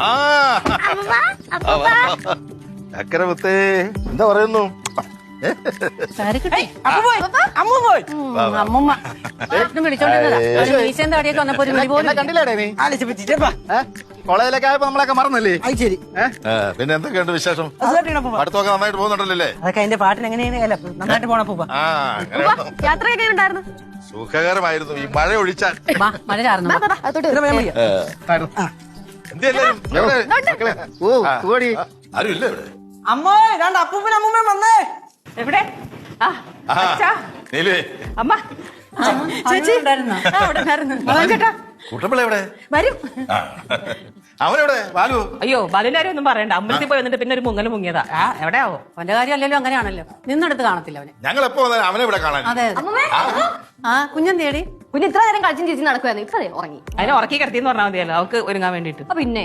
ആ ചക്കര മുത്തേ എന്താ പറയുന്നു? അമ്മൂമ്മ വിളിച്ചോണ്ടിരുന്നതാ അടിയൊക്കെ വന്നപ്പോ ഒരു വിളി പോലും കണ്ടില്ലേടേ നീ? കോളേജിലൊക്കെ ആയപ്പോ നമ്മളൊക്കെ മറന്നല്ലേ? ശരി. പിന്നെ എന്തൊക്കെയുണ്ട് വിശേഷം? അടുത്തൊക്കെ നന്നായിട്ട് പോകുന്നുണ്ടല്ലേ? അതൊക്കെ അതിന്റെ പാട്ടിന് എങ്ങനെയാണ് നന്നായിട്ട് പോണപ്പൂപ്പ. ആ അങ്ങനെയാണോ? യാത്രയൊക്കെ ഉണ്ടായിരുന്നു. സുഖകരമായിരുന്നു ഈ മഴ ഒഴിച്ചാൽ. മഴ ചാർന്നു. എന്തെല്ലാരും ആരും ഇല്ല ഇവിടെ. അമ്മോ രണ്ട് അപ്പൂപ്പൻ അമ്മൂമ്മ വന്നേ. എവിടെ? നീലേ അമ്മ ചേച്ചി ചേട്ടാ കുട്ടപ്പിള്ള എവിടെ? വരും. അവനെവിടെ? ബാലു? അയ്യോ ബാലുലാരും ഒന്നും പറയണ്ട. അമ്പലത്തിൽ പോയി വന്നിട്ട് പിന്നെ ഒരു മുങ്ങല് മുങ്ങിയതാ. എവിടെയാവോ? അവന്റെ കാര്യം അല്ലല്ലോ, അങ്ങനെയാണല്ലോ. നിന്നെടുത്ത് കാണത്തില്ല അവനെ. ഞങ്ങൾ എപ്പോ വന്നാലും അവനെ ഇവിടെ കാണാൻ. അതെ കുഞ്ഞെന്തേടി? കുഞ്ഞ് ഇത്ര നേരം കളിച്ചും ചേച്ചി നടക്കുവായിരുന്നു. ഇപ്പൊ ഉറങ്ങി. അതിനെ ഉറക്കി കിടത്തിന്ന് പറഞ്ഞാൽ മതിയല്ലോ അവക്ക് ഒരുങ്ങാൻ വേണ്ടിട്ട്. പിന്നെ